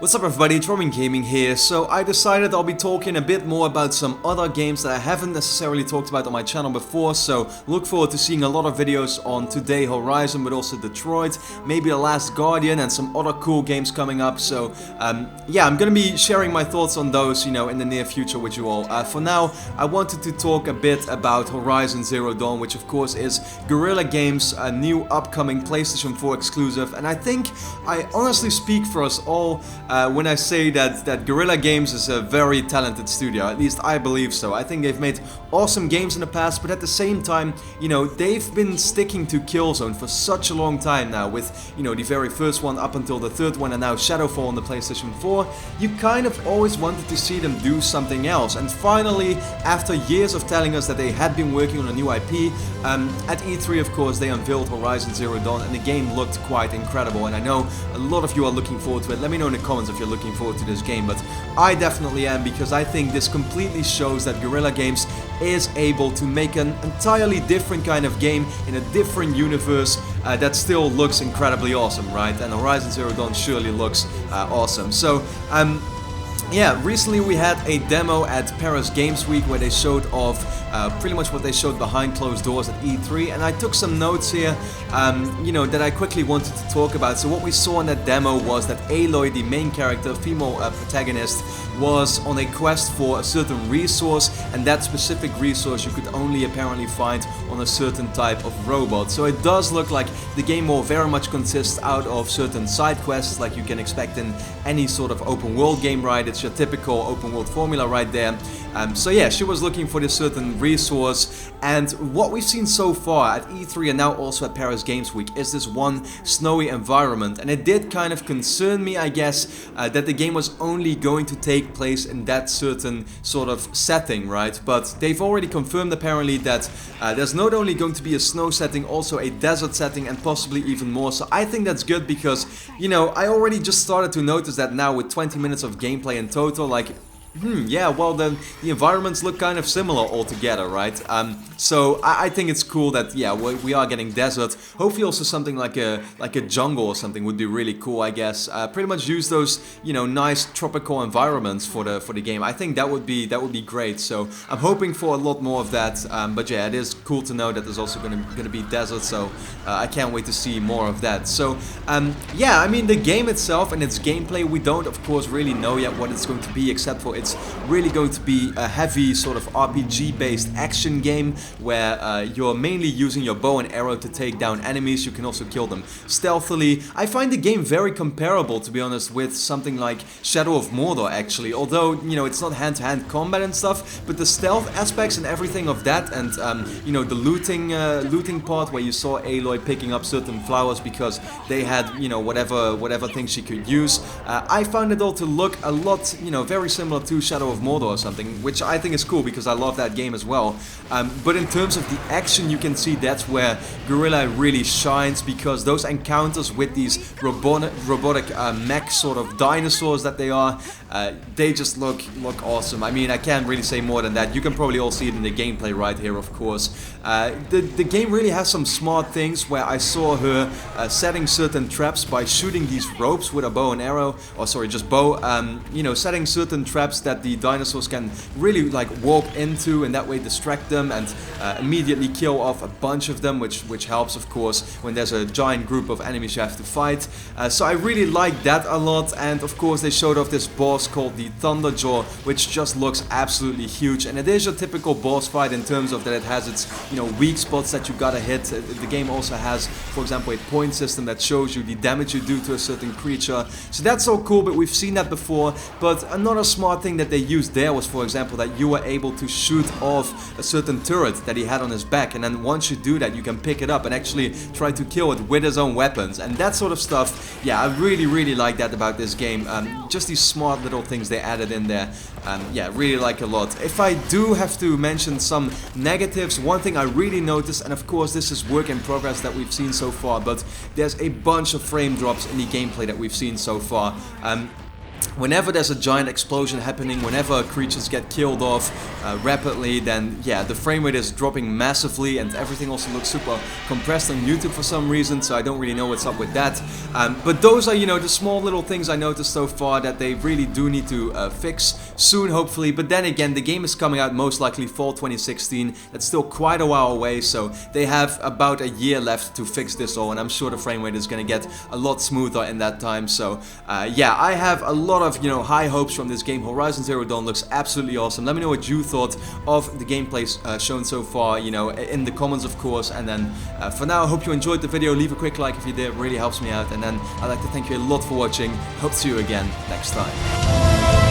What's up everybody, it's Robin Gaming here. So I decided I'll be talking a bit more about some other games that I haven't necessarily talked about on my channel before, so look forward to seeing a lot of videos on today Horizon, but also Detroit, maybe The Last Guardian and some other cool games coming up. So yeah, I'm gonna be sharing my thoughts on those, in the near future with you all. For now, I wanted to talk a bit about Horizon Zero Dawn, which of course is Guerrilla Games' new upcoming PlayStation 4 exclusive, and I think I honestly speak for us all when I say that Guerrilla Games is a very talented studio. At least I believe so. I think they've made awesome games in the past, but at the same time, they've been sticking to Killzone for such a long time now, with, the very first one up until the third one, and now Shadowfall on the PlayStation 4. You kind of always wanted to see them do something else, and finally, after years of telling us that they had been working on a new IP, at E3 of course they unveiled Horizon Zero Dawn, and the game looked quite incredible, and I know a lot of you are looking forward to it. Let me know in the comments if you're looking forward to this game, but I definitely am, because I think this completely shows that Guerrilla Games is able to make an entirely different kind of game in a different universe that still looks incredibly awesome, right? And Horizon Zero Dawn surely looks awesome. So yeah, recently we had a demo at Paris Games Week where they showed off pretty much what they showed behind closed doors at E3, and I took some notes here, that I quickly wanted to talk about. So what we saw in that demo was that Aloy, the main character, female protagonist, was on a quest for a certain resource, and that specific resource you could only apparently find on a certain type of robot. So it does look like the game will very much consist out of certain side quests like you can expect in any sort of open world game, right? It's your typical open world formula right there. So yeah, she was looking for this certain resource, and what we've seen so far at E3 and now also at Paris Games Week is this one snowy environment, and it did kind of concern me, I guess, that the game was only going to take place in that certain sort of setting, right? But they've already confirmed apparently that there's not only going to be a snow setting, also a desert setting, and possibly even more. So I think that's good, because, I already just started to notice that now with 20 minutes of gameplay in total, like, yeah, well then the environments look kind of similar altogether, right? So I think it's cool that, yeah, we are getting desert. Hopefully also something like a jungle or something would be really cool, I guess. Pretty much use those, nice tropical environments for the game. I think that would be great. So I'm hoping for a lot more of that. But yeah, it is cool to know that there's also gonna be desert. So I can't wait to see more of that. So yeah, I mean the game itself and its gameplay, we don't of course really know yet what it's going to be, except for it's really going to be a heavy sort of RPG-based action game where you're mainly using your bow and arrow to take down enemies. You can also kill them stealthily. I find the game very comparable, to be honest, with something like Shadow of Mordor, actually. Although, it's not hand-to-hand combat and stuff, but the stealth aspects and everything of that, and the looting part where you saw Aloy picking up certain flowers because they had, whatever things she could use. I found it all to look a lot, very similar to Shadow of Mordor or something, which I think is cool because I love that game as well. But in terms of the action, you can see that's where Guerrilla really shines, because those encounters with these robotic mech sort of dinosaurs that they are, they just look awesome. I mean, I can't really say more than that. You can probably all see it in the gameplay right here, of course. The game really has some smart things where I saw her setting certain traps by shooting these ropes with a bow and arrow, or sorry, just bow, setting certain traps that the dinosaurs can really like walk into, and that way distract them and immediately kill off a bunch of them, which helps of course when there's a giant group of enemies you have to fight. So I really like that a lot, and of course they showed off this boss called the Thunderjaw, which just looks absolutely huge, and it is your typical boss fight in terms of that it has its weak spots that you gotta hit. The game also has, for example, a point system that shows you the damage you do to a certain creature, so that's all cool, but we've seen that before. But another smart thing that they used there was, for example, that you were able to shoot off a certain turret that he had on his back, and then once you do that you can pick it up and actually try to kill it with his own weapons, and that sort of stuff. Yeah, I really like that about this game. Just these smart little things they added in there. Yeah, really like a lot. If I do have to mention some negatives, one thing I really noticed, and of course this is work in progress that we've seen so far, but there's a bunch of frame drops in the gameplay that we've seen so far. whenever there's a giant explosion happening, whenever creatures get killed off rapidly, then yeah, the frame rate is dropping massively, and everything also looks super compressed on YouTube for some reason, so I don't really know what's up with that. But those are, you know, the small little things I noticed so far that they really do need to fix soon, hopefully. But then again, the game is coming out most likely fall 2016. That's still quite a while away, so they have about a year left to fix this all, and I'm sure the frame rate is going to get a lot smoother in that time. So yeah, I have a lot of, you know, high hopes from this game. Horizon Zero Dawn looks absolutely awesome. Let me know what you thought of the gameplay shown so far, you know, in the comments, of course. And then for now, I hope you enjoyed the video. Leave a quick like if you did, it really helps me out. And then I'd like to thank you a lot for watching. Hope to see you again next time.